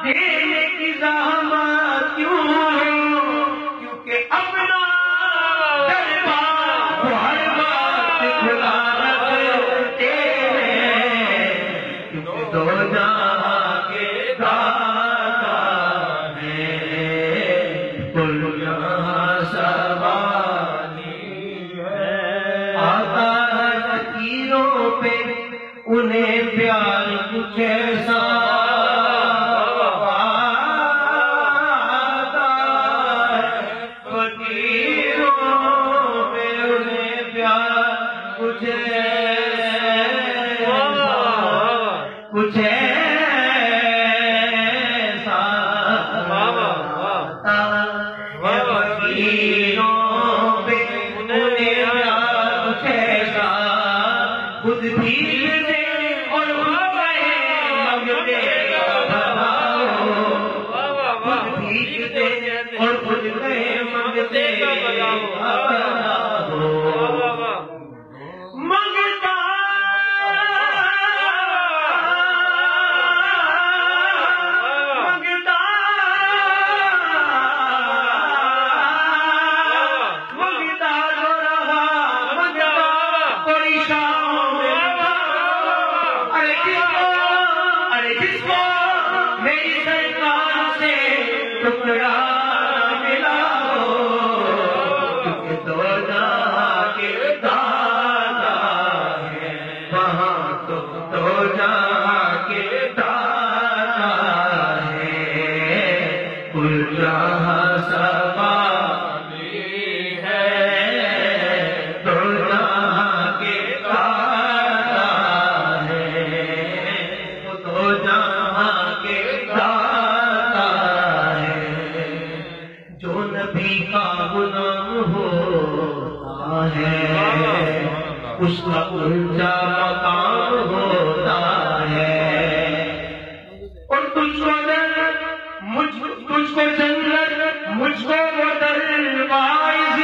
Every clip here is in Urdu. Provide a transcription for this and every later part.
دینے کی زحمت کیوں؟ کیونکہ اپنا دربار وہ ہر وقت کھلا رکھتے ہیں، کیونکہ دو جہاں کے داتا ہیں، کل جہاں سواری ہے۔ آتا ہے فقیروں پہ انہیں پیار کچھ ایسا، آتا ہے فقیروں پہ انہیں پیار کچھ ایسا، کچھ ایسا آتا ہے فقیروں پہ انہیں پیار کچھ ایسا، خود بھی اور خود گئے منگتے منگتا منگتا منگتا جو رہا منگتا پریشان میں، ارے جس کو میری سرکار سے ٹکڑا ملا ہو، کیونکہ دو جہاں کے داتا ہے، وہاں تو دو جہاں کے داتا ہے، کل جہاں سواری ہے، دو جہاں کے داتا ہے، وہ دو جہاں کے داتا ہے۔ جو نبی کا غلام ہوتا ہے اس کا اونچا مقام ہوتا ہے، اور تجھ کو جنت مجھ کو وہ دروائز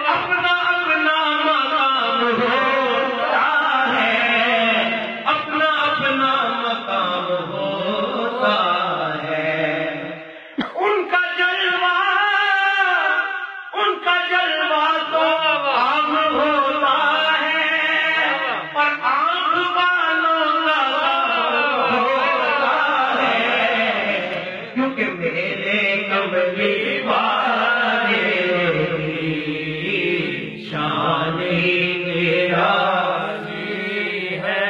اپنا اپنا مقام ہوتا ہے، اپنا اپنا مقام ہوتا ہے۔ ان کا جلوہ تو عام ہوتا ہے، اور عام والوں کا ہوتا ہے، کیونکہ میرے کملی والے کی شان میرا ہے۔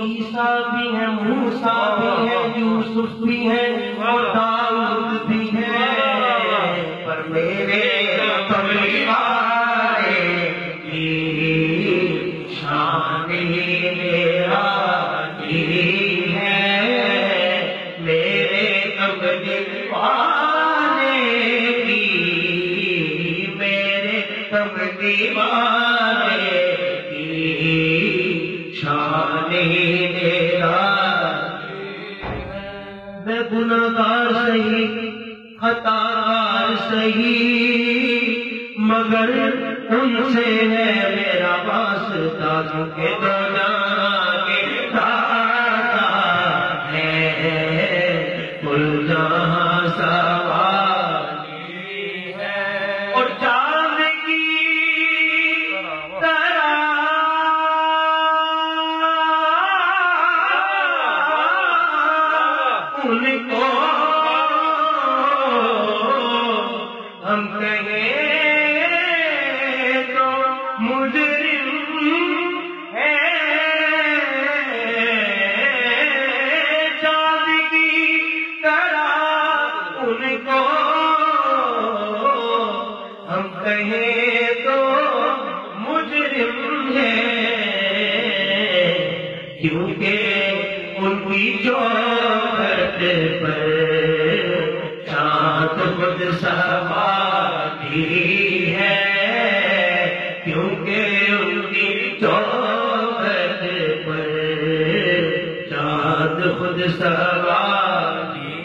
عیسیٰ بھی ہے، موسیٰ بھی ہے، یوسف بھی ہے، اور داؤد بھی ہے، پر میرے کملی والے کی شان میرا ہی ہے، میرے کملی والے کی، میرے کملی والے کی شان میرا۔ میں گنہگار سہی خطاکار سہی، مگر ان سے ہے میرا واسطہ، کیونکہ دو جہاں کے داتا ہے، کل جہاں سواری ہے، اور چاند کی طرح ان کو ہم کہیں تو مجرم ہے، چاند کی طرح ان کو ہم کہیں تو مجرم ہے، کیونکہ ان کی جوہرت پر چاند خود سواری ہے، کیونکہ ان کی جوہرت پر چاند خود سواری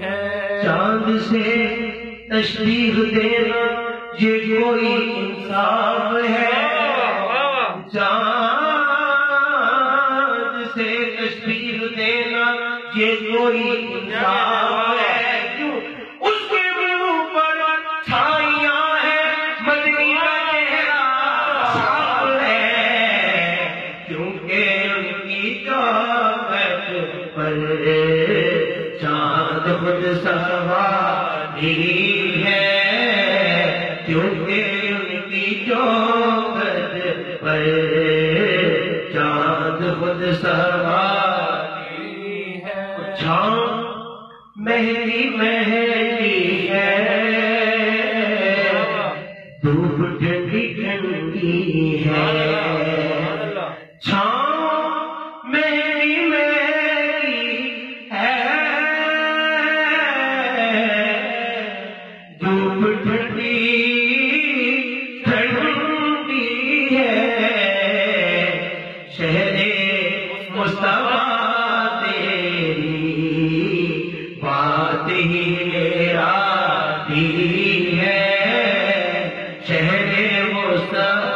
ہے۔ چاند سے تشبیہ دینا یہ کوئی انصاف ہے، چاند سے تشبیہ دینا یہ کوئی کوئی انصاف ہے کیوں اس کے منہ پر چھائیاں ہیں مدنی کا چہرہ صاف ہے کیونکہ ان کی چوکھٹ پر چاند خود سواری ہے کیونکہ ان کی چوکھٹ پر چاند خود سواری ہے چھاؤں مہندی مہندی ہے دھوپ ٹھنڈی ٹھنڈی ہے چھاؤں مہندی مہندی ہے دھوپ ٹھنڈی ٹھنڈی ہے شہر مصطفیٰ تیری بات ہی میرا دل ہے شہر مصطفیٰ